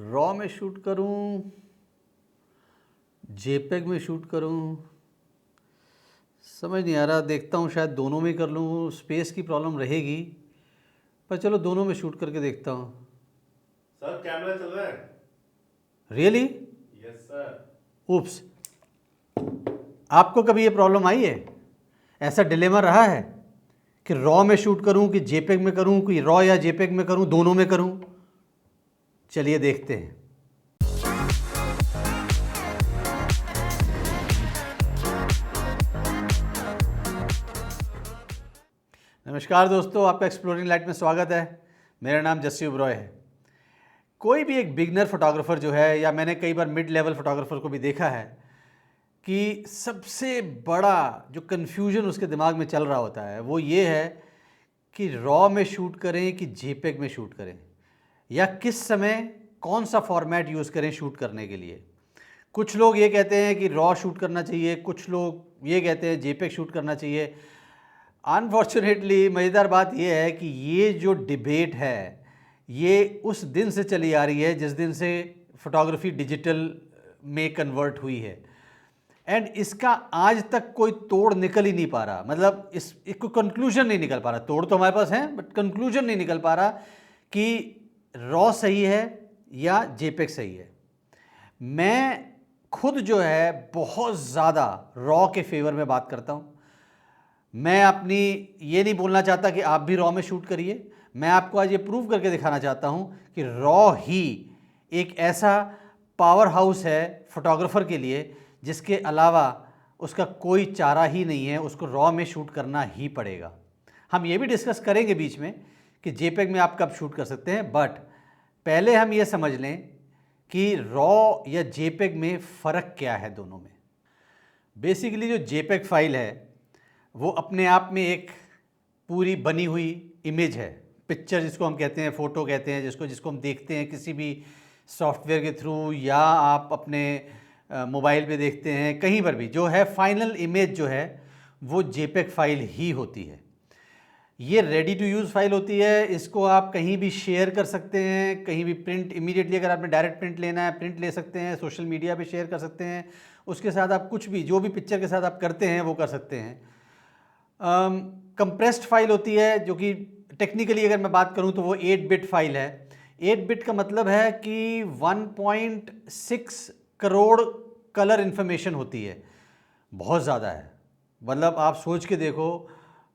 Raw में shoot करूं, JPEG में शूट करूं, समझ नहीं आ रहा। देखता हूं, शायद दोनों में कर लूं। स्पेस की प्रॉब्लम रहेगी, पर चलो दोनों में शूट करके देखता हूं। सर कैमरा चल रहा है। रियली? Yes sir. उप्स। आपको कभी ये प्रॉब्लम आई है, ऐसा डिलेमा रहा है कि रॉ में शूट करूं कि जेपेग में करूं, कि रॉ या जेपेग में करूं, दोनों में करूं? चलिए देखते हैं। नमस्कार दोस्तों, आपका एक्सप्लोरिंग लाइट में स्वागत है। मेरा नाम जस्सी उब्रॉय है। कोई भी एक बिगनर फोटोग्राफर जो है, या मैंने कई बार मिड लेवल फोटोग्राफर को भी देखा है कि सबसे बड़ा जो कन्फ्यूजन उसके दिमाग में चल रहा होता है वो ये है कि रॉ में शूट करें कि जेपेग में शूट करें, या किस समय कौन सा फॉर्मेट यूज़ करें शूट करने के लिए। कुछ लोग ये कहते हैं कि रॉ शूट करना चाहिए, कुछ लोग ये कहते हैं जेपेग शूट करना चाहिए। अनफॉर्चुनेटली मज़ेदार बात यह है कि ये जो डिबेट है ये उस दिन से चली आ रही है जिस दिन से फोटोग्राफी डिजिटल में कन्वर्ट हुई है, एंड इसका आज तक कोई तोड़ निकल ही नहीं पा रहा। मतलब इसको कंक्लूजन नहीं निकल पा रहा। तोड़ तो हमारे पास है, बट कंक्लूजन नहीं निकल पा रहा कि रॉ सही है या जेपेग सही है। मैं खुद जो है बहुत ज़्यादा रॉ के फेवर में बात करता हूँ। मैं अपनी ये नहीं बोलना चाहता कि आप भी रॉ में शूट करिए। मैं आपको आज ये प्रूव करके दिखाना चाहता हूँ कि रॉ ही एक ऐसा पावर हाउस है फोटोग्राफर के लिए जिसके अलावा उसका कोई चारा ही नहीं है, उसको रॉ में शूट करना ही पड़ेगा। हम ये भी डिस्कस करेंगे बीच में कि जेपेग में आप कब शूट कर सकते हैं, बट पहले हम ये समझ लें कि रॉ या जेपेग में फ़र्क क्या है दोनों में। बेसिकली जो जेपेग फाइल है वो अपने आप में एक पूरी बनी हुई इमेज है, पिक्चर जिसको हम कहते हैं, फ़ोटो कहते हैं, जिसको हम देखते हैं किसी भी सॉफ्टवेयर के थ्रू, या आप अपने मोबाइल पे देखते हैं, कहीं पर भी जो है फाइनल इमेज जो है वो जेपेग फाइल ही होती है। ये रेडी टू यूज़ फाइल होती है। इसको आप कहीं भी शेयर कर सकते हैं, कहीं भी प्रिंट इमीडिएटली, अगर आपने डायरेक्ट प्रिंट लेना है प्रिंट ले सकते हैं, सोशल मीडिया पे शेयर कर सकते हैं। उसके साथ आप कुछ भी, जो भी पिक्चर के साथ आप करते हैं वो कर सकते हैं। कंप्रेस्ड फाइल होती है, जो कि टेक्निकली अगर मैं बात करूं तो वो 8 बिट फाइल है। 8 बिट का मतलब है कि 1.6 करोड़ कलर इन्फॉर्मेशन होती है। बहुत ज़्यादा है। मतलब आप सोच के देखो,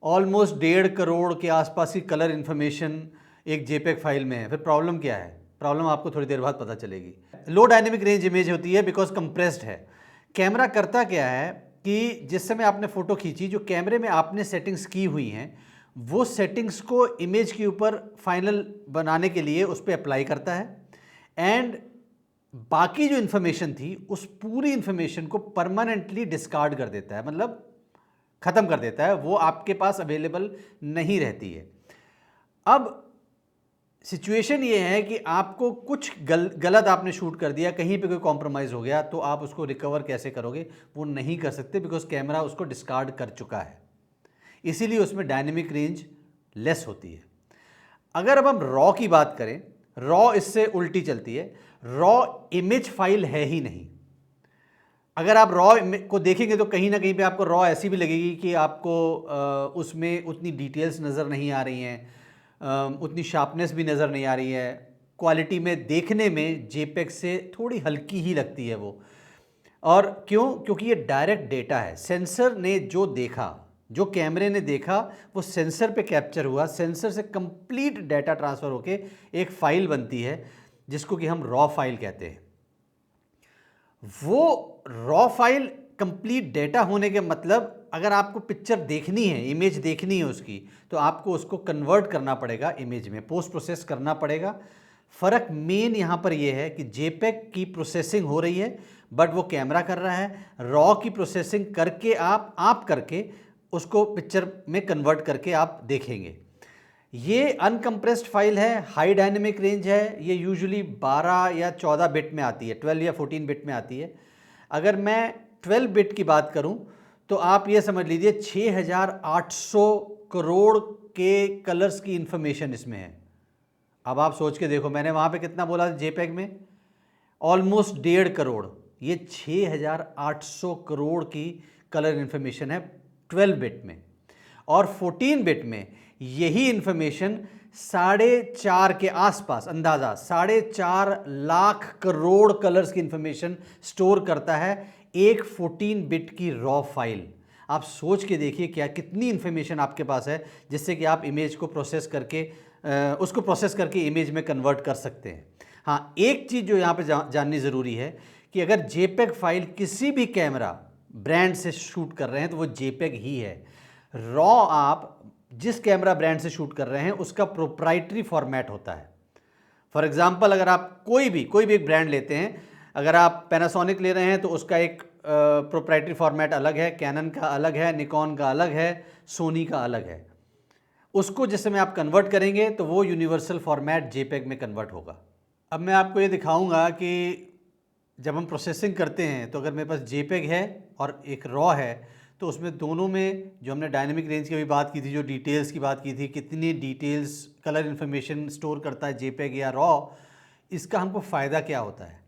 ऑलमोस्ट 1.5 करोड़ के आसपास की कलर इन्फॉर्मेशन एक जेपेग फाइल में है। फिर प्रॉब्लम क्या है? प्रॉब्लम आपको थोड़ी देर बाद पता चलेगी। लो डायनेमिक रेंज इमेज होती है बिकॉज कंप्रेस्ड है। कैमरा करता क्या है कि जिस समय आपने फ़ोटो खींची, जो कैमरे में आपने सेटिंग्स की हुई हैं वो सेटिंग्स को इमेज के ऊपर फाइनल बनाने के लिए उस पर अप्लाई करता है, एंड बाकी जो इन्फॉर्मेशन थी उस पूरी इन्फॉर्मेशन को परमानेंटली डिस्कार्ड कर देता है, मतलब ख़त्म कर देता है। वो आपके पास अवेलेबल नहीं रहती है। अब सिचुएशन ये है कि आपको कुछ गलत आपने शूट कर दिया, कहीं पे कोई कॉम्प्रोमाइज़ हो गया, तो आप उसको रिकवर कैसे करोगे? वो नहीं कर सकते बिकॉज कैमरा उसको डिस्कार्ड कर चुका है। इसीलिए उसमें डायनेमिक रेंज लेस होती है। अगर अब हम रॉ की बात करें, रॉ इससे उल्टी चलती है। रॉ इमेज फाइल है ही नहीं। अगर आप रॉ को देखेंगे तो कहीं ना कहीं पे आपको रॉ ऐसी भी लगेगी कि आपको उसमें उतनी डिटेल्स नज़र नहीं आ रही हैं, उतनी शार्पनेस भी नज़र नहीं आ रही है। क्वालिटी में देखने में जेपेग से थोड़ी हल्की ही लगती है वो। और क्यों? क्योंकि ये डायरेक्ट डेटा है। सेंसर ने जो देखा, जो कैमरे ने देखा, वो सेंसर पे कैप्चर हुआ। सेंसर से कंप्लीट डाटा ट्रांसफ़र होके एक फ़ाइल बनती है जिसको कि हम रॉ फाइल कहते हैं। वो रॉ फाइल कंप्लीट डेटा होने के मतलब, अगर आपको पिक्चर देखनी है, इमेज देखनी है उसकी, तो आपको उसको कन्वर्ट करना पड़ेगा इमेज में, पोस्ट प्रोसेस करना पड़ेगा। फ़र्क मेन यहाँ पर यह है कि जेपेग की प्रोसेसिंग हो रही है बट वो कैमरा कर रहा है। रॉ की प्रोसेसिंग करके आप करके उसको पिक्चर में कन्वर्ट करके आप देखेंगे। ये अनकम्प्रेस्ड फाइल है, हाई डायनेमिक रेंज है। ये यूजुअली 12 या 14 बिट में आती है, 12 या 14 बिट में आती है। अगर मैं 12 बिट की बात करूं तो आप ये समझ लीजिए 6800 करोड़ के कलर्स की इंफॉर्मेशन इसमें है। अब आप सोच के देखो, मैंने वहाँ पे कितना बोला जेपेग में? ऑलमोस्ट 1.5 करोड़, ये 6800 करोड़ की कलर इन्फॉर्मेशन है 12 बिट में। और 14 बिट में यही इन्फॉर्मेशन 4.5 के आसपास, अंदाज़ा 4.5 लाख करोड़ कलर्स की इन्फॉर्मेशन स्टोर करता है एक 14 बिट की रॉ फाइल। आप सोच के देखिए क्या कितनी इन्फॉर्मेशन आपके पास है जिससे कि आप इमेज को प्रोसेस करके उसको प्रोसेस करके इमेज में कन्वर्ट कर सकते हैं। हाँ, एक चीज़ जो यहाँ पे जाननी ज़रूरी है कि अगर जेपेग फाइल किसी भी कैमरा ब्रांड से शूट कर रहे हैं तो वो जेपेग ही है। रॉ आप जिस कैमरा ब्रांड से शूट कर रहे हैं उसका प्रोप्राइटरी फॉर्मेट होता है। फॉर एग्जांपल, अगर आप कोई भी एक ब्रांड लेते हैं, अगर आप पैनासोनिक ले रहे हैं तो उसका एक प्रोप्राइटरी फॉर्मेट अलग है, कैनन का अलग है, निकॉन का अलग है, सोनी का अलग है। उसको जिस समय आप कन्वर्ट करेंगे तो वो यूनिवर्सल फॉर्मेट जेपेग में कन्वर्ट होगा। अब मैं आपको ये दिखाऊंगा कि जब हम प्रोसेसिंग करते हैं तो अगर मेरे पास जेपेग है और एक रॉ है तो उसमें दोनों में जो हमने डायनेमिक रेंज की भी बात की थी, जो डिटेल्स की बात की थी, कितनी डिटेल्स कलर इन्फॉर्मेशन स्टोर करता है जेपेग या रॉ, इसका हमको फ़ायदा क्या होता है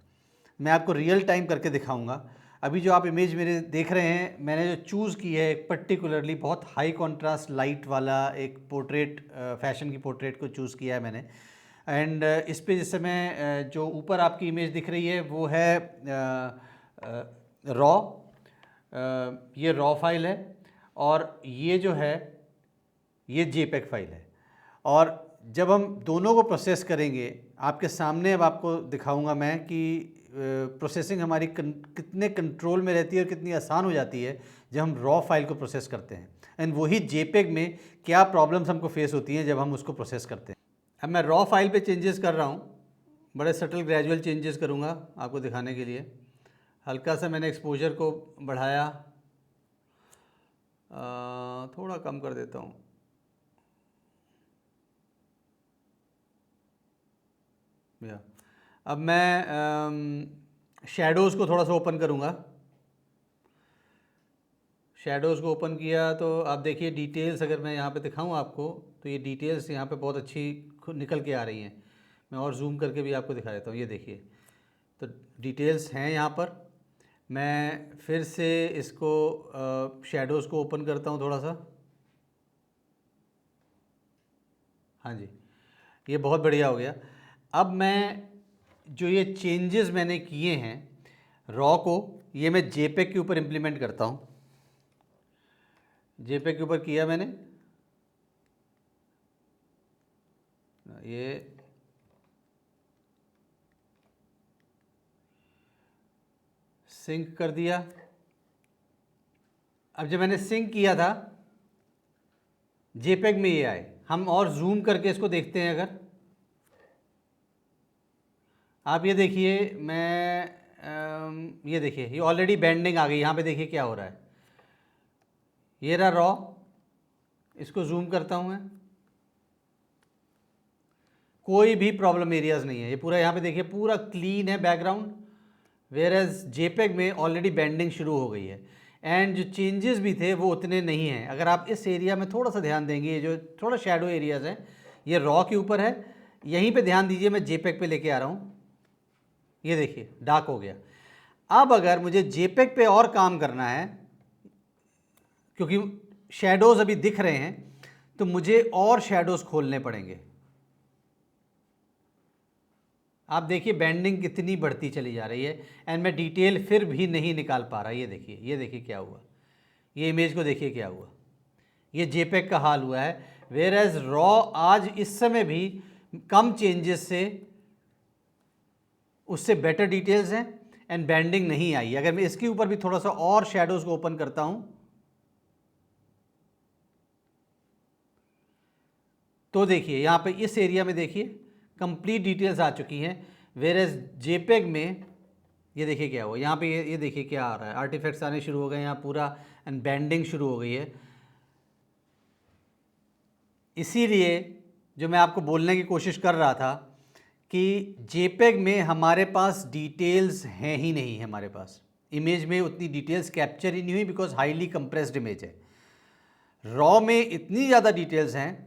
मैं आपको रियल टाइम करके दिखाऊंगा। अभी जो आप इमेज मेरे देख रहे हैं, मैंने जो चूज़ की है एक पर्टिकुलरली बहुत हाई कॉन्ट्रास्ट लाइट वाला एक पोर्ट्रेट, फैशन की पोर्ट्रेट को चूज़ किया है मैंने। एंड इस पे जिस समय जो ऊपर आपकी इमेज दिख रही है वो है रॉ, ये रॉ फाइल है, और ये जो है ये जेपेग फाइल है। और जब हम दोनों को प्रोसेस करेंगे, आपके सामने अब आपको दिखाऊंगा मैं कि प्रोसेसिंग हमारी कितने कंट्रोल में रहती है और कितनी आसान हो जाती है जब हम रॉ फाइल को प्रोसेस करते हैं, एंड वही जेपेग में क्या प्रॉब्लम्स हमको फेस होती हैं जब हम उसको प्रोसेस करते हैं। अब मैं रॉ फाइल पे चेंजेस कर रहा हूँ, बड़े सटल ग्रेजुअल चेंजेस करूँगा आपको दिखाने के लिए। हल्का सा मैंने एक्सपोजर को बढ़ाया, थोड़ा कम कर देता हूँ, या अब मैं शैडोज़ को थोड़ा सा ओपन करूँगा। शैडोज़ को ओपन किया तो आप देखिए डिटेल्स, अगर मैं यहाँ पे दिखाऊँ आपको तो ये डिटेल्स यहाँ पे बहुत अच्छी निकल के आ रही हैं। मैं और जूम करके भी आपको दिखा देता हूँ, ये देखिए तो डिटेल्स हैं यहाँ पर। मैं फिर से इसको शैडोज़ को ओपन करता हूँ थोड़ा सा। हाँ जी, ये बहुत बढ़िया हो गया। अब मैं जो ये चेंजेस मैंने किए हैं रॉ को, ये मैं जेपेग के ऊपर इम्प्लीमेंट करता हूँ। जेपेग के ऊपर किया मैंने, ये सिंक कर दिया। अब जब मैंने सिंक किया था जेपेग में ये आए। हम और जूम करके इसको देखते हैं। अगर आप ये देखिए, ये देखिए ये ऑलरेडी बेंडिंग आ गई। यहाँ पे देखिए क्या हो रहा है, ये रहा रॉ, इसको जूम करता हूँ मैं, कोई भी प्रॉब्लम एरियाज नहीं है। ये पूरा यहाँ पे देखिए पूरा क्लीन है बैकग्राउंड, वेयर एज जेपेग में ऑलरेडी बेंडिंग शुरू हो गई है। एंड जो चेंजेस भी थे वो उतने नहीं हैं। अगर आप इस एरिया में थोड़ा सा ध्यान देंगे, ये जो थोड़ा शैडो एरियाज हैं ये रॉ के ऊपर है, यहीं पे ध्यान दीजिए। मैं जेपेग पे लेके आ रहा हूँ, ये देखिए डार्क हो गया। अब अगर मुझे जेपेग पे और काम करना है, क्योंकि शैडोज़ अभी दिख रहे हैं, तो मुझे और शैडोज़ खोलने पड़ेंगे। आप देखिए बेंडिंग कितनी बढ़ती चली जा रही है, एंड मैं डिटेल फिर भी नहीं निकाल पा रहा। ये देखिए क्या हुआ, ये इमेज को देखिए क्या हुआ, ये जेपेग का हाल हुआ है। वेयर एज रॉ आज इस समय भी कम चेंजेस से उससे बेटर डिटेल्स हैं एंड बेंडिंग नहीं आई। अगर मैं इसके ऊपर भी थोड़ा सा और शैडोज़ को ओपन करता हूं तो देखिए यहाँ पे इस एरिया में देखिए कंप्लीट डिटेल्स आ चुकी हैं। वेयर एज जेपेग में ये देखिए क्या हुआ, यहाँ पे ये देखिए क्या आ रहा है, आर्टिफैक्ट्स आने शुरू हो गए यहाँ पूरा, एंड बेंडिंग शुरू हो गई है। इसीलिए जो मैं आपको बोलने की कोशिश कर रहा था कि जेपेग में हमारे पास डिटेल्स हैं ही नहीं है, हमारे पास इमेज में उतनी डिटेल्स कैप्चर ही नहीं हुई, बिकॉज हाईली कंप्रेस्ड इमेज है। रॉ में इतनी ज़्यादा डिटेल्स हैं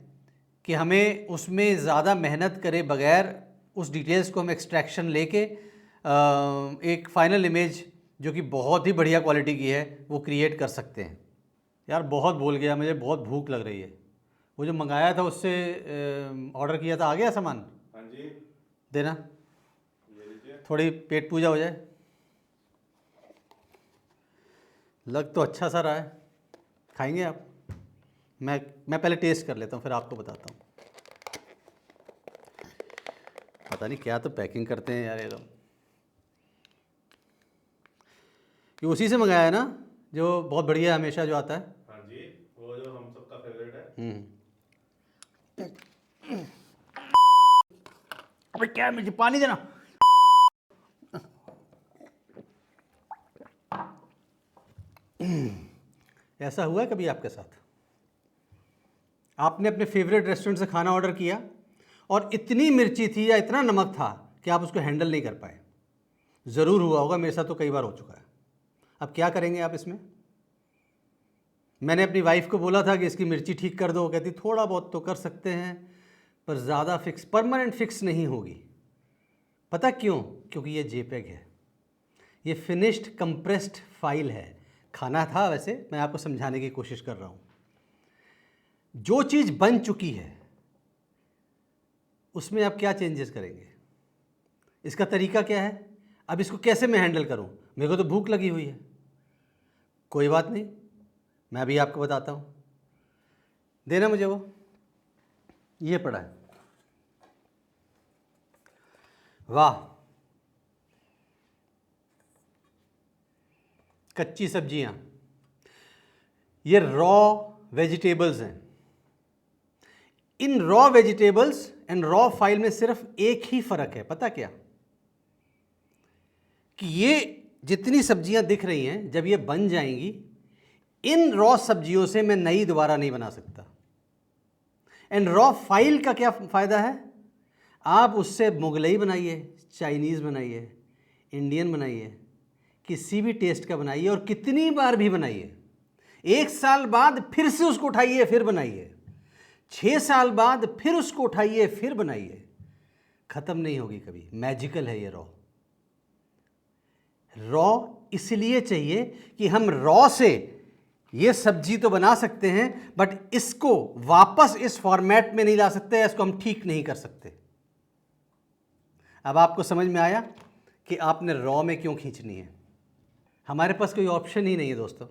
कि हमें उसमें ज़्यादा मेहनत करे बगैर उस डिटेल्स को हम एक्सट्रैक्शन लेके एक फाइनल इमेज जो कि बहुत ही बढ़िया क्वालिटी की है वो क्रिएट कर सकते हैं। यार बहुत बोल गया, मुझे बहुत भूख लग रही है। वो जो मंगाया था उससे ऑर्डर किया था, आ गया सामान? हाँ जी, देना, ये लीजिए। थोड़ी पेट पूजा हो जाए। लग तो अच्छा सा रहा है, खाएंगे आप? मैं पहले टेस्ट कर लेता हूँ फिर आपको बताता हूँ। पता नहीं क्या तो पैकिंग करते हैं यार ये लोग। ये उसी से मंगाया है ना जो बहुत बढ़िया है, हमेशा जो आता है? हाँ जी, वो जो हम सबका फेवरेट है। अबे क्या है, मुझे पानी देना। ऐसा हुआ है कभी आपके साथ? आपने अपने फेवरेट रेस्टोरेंट से खाना ऑर्डर किया और इतनी मिर्ची थी या इतना नमक था कि आप उसको हैंडल नहीं कर पाए? ज़रूर हुआ होगा, मेरे साथ तो कई बार हो चुका है। अब क्या करेंगे आप इसमें? मैंने अपनी वाइफ को बोला था कि इसकी मिर्ची ठीक कर दो, कहती थोड़ा बहुत तो कर सकते हैं पर ज़्यादा फिक्स, परमानेंट फिक्स नहीं होगी। पता क्यों? क्योंकि ये जेपेग है, ये फिनिश्ड कंप्रेस्ड फाइल है। खाना था वैसे, मैं आपको समझाने की कोशिश कर रहा हूँ। जो चीज़ बन चुकी है उसमें आप क्या चेंजेस करेंगे? इसका तरीका क्या है? अब इसको कैसे मैं हैंडल करूं? मेरे को तो भूख लगी हुई है। कोई बात नहीं, मैं अभी आपको बताता हूं। देना मुझे वो, ये पड़ा है। वाह, कच्ची सब्जियां, ये रॉ वेजिटेबल्स हैं। इन raw vegetables and raw file में सिर्फ एक ही फर्क है, पता क्या? कि ये जितनी सब्जियां दिख रही हैं जब ये बन जाएंगी, इन रॉ सब्जियों से मैं नई दोबारा नहीं बना सकता। एंड रॉ फाइल का क्या फ़ायदा है? आप उससे मुगलई बनाइए, चाइनीज़ बनाइए, इंडियन बनाइए, किसी भी टेस्ट का बनाइए और कितनी बार भी बनाइए। 1 साल बाद फिर से उसको उठाइए फिर बनाइए, 6 साल बाद फिर उसको उठाइए फिर बनाइए, ख़त्म नहीं होगी कभी। मैजिकल है ये रॉ इसलिए चाहिए कि हम रॉ से ये सब्जी तो बना सकते हैं बट इसको वापस इस फॉर्मेट में नहीं ला सकते, इसको हम ठीक नहीं कर सकते। अब आपको समझ में आया कि आपने रॉ में क्यों खींचनी है। हमारे पास कोई ऑप्शन ही नहीं है दोस्तों।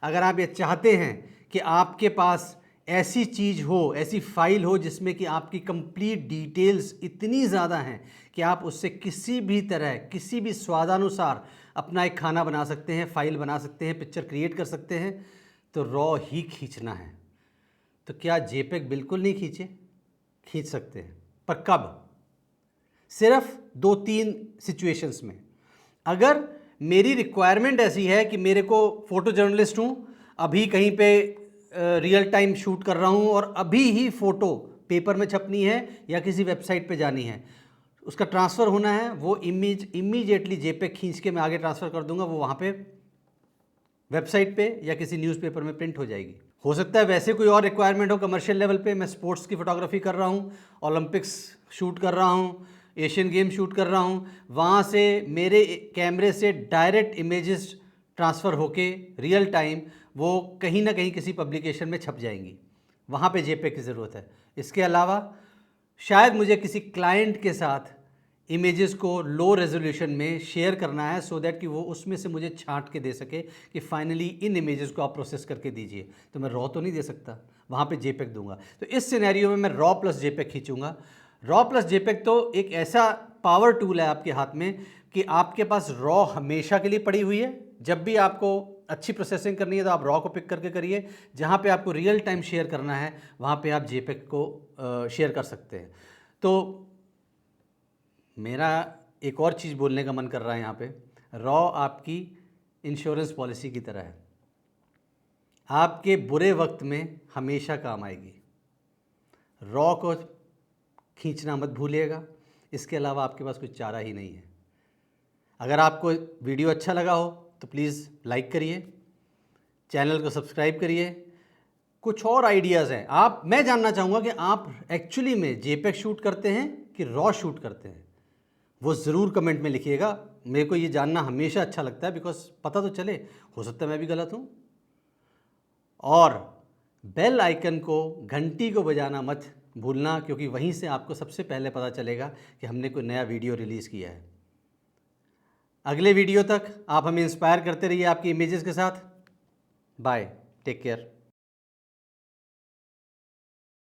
अगर आप ये चाहते हैं कि आपके पास ऐसी चीज़ हो, ऐसी फाइल हो जिसमें कि आपकी कंप्लीट डिटेल्स इतनी ज़्यादा हैं कि आप उससे किसी भी तरह, किसी भी स्वादानुसार अपना एक खाना बना सकते हैं, फाइल बना सकते हैं, पिक्चर क्रिएट कर सकते हैं, तो रॉ ही खींचना है। तो क्या जेपेग बिल्कुल नहीं खींचे? खींच सकते हैं, पर कब? सिर्फ 2-3 सिचुएशंस में। अगर मेरी रिक्वायरमेंट ऐसी है कि मेरे को, फ़ोटो जर्नलिस्ट हूँ, अभी कहीं पे रियल टाइम शूट कर रहा हूँ और अभी ही फ़ोटो पेपर में छपनी है या किसी वेबसाइट पे जानी है, उसका ट्रांसफ़र होना है, वो इमेज इमीडिएटली जेपेग खींच के मैं आगे ट्रांसफ़र कर दूंगा, वो वहाँ पे वेबसाइट पे या किसी न्यूज़पेपर में प्रिंट हो जाएगी। हो सकता है वैसे कोई और रिक्वायरमेंट हो कमर्शियल लेवल पे, मैं स्पोर्ट्स की फ़ोटोग्राफी कर रहा हूँ, ओलंपिक्स शूट कर रहा हूँ, एशियन गेम शूट कर रहा हूँ, वहाँ से मेरे कैमरे से डायरेक्ट इमेजेस ट्रांसफ़र होके रियल टाइम वो कहीं ना कहीं किसी पब्लिकेशन में छप जाएंगी, वहाँ पे जेपेग की ज़रूरत है। इसके अलावा शायद मुझे किसी क्लाइंट के साथ इमेजेस को लो रेजोल्यूशन में शेयर करना है सो दैट कि वो उसमें से मुझे छांट के दे सके कि फाइनली इन इमेजेस को आप प्रोसेस करके दीजिए। तो मैं रॉ तो नहीं दे सकता, वहाँ पे जेपेग दूंगा। तो इस सिनेरियो में मैं रॉ प्लस जेपेग खींचूंगा। रॉ प्लस जेपेग तो एक ऐसा पावर टूल है आपके हाथ में कि आपके पास रॉ हमेशा के लिए पड़ी हुई है। जब भी आपको अच्छी प्रोसेसिंग करनी है तो आप रॉ को पिक करके करिए, जहाँ पे आपको रियल टाइम शेयर करना है वहाँ पे आप जेपेग को शेयर कर सकते हैं। तो मेरा एक और चीज़ बोलने का मन कर रहा है यहाँ पे, रॉ आपकी इंश्योरेंस पॉलिसी की तरह है, आपके बुरे वक्त में हमेशा काम आएगी। रॉ को खींचना मत भूलिएगा, इसके अलावा आपके पास कुछ चारा ही नहीं है। अगर आपको वीडियो अच्छा लगा हो तो प्लीज़ लाइक करिए, चैनल को सब्सक्राइब करिए। कुछ और आइडियाज़ हैं, मैं जानना चाहूँगा कि आप एक्चुअली में जेपेग शूट करते हैं कि रॉ शूट करते हैं, वो ज़रूर कमेंट में लिखिएगा। मेरे को ये जानना हमेशा अच्छा लगता है, बिकॉज पता तो चले, हो सकता है मैं भी गलत हूँ। और बेल आइकन को, घंटी को बजाना मत भूलना, क्योंकि वहीं से आपको सबसे पहले पता चलेगा कि हमने कोई नया वीडियो रिलीज़ किया है। अगले वीडियो तक आप हमें इंस्पायर करते रहिए आपकी इमेजेस के साथ। Bye, take care.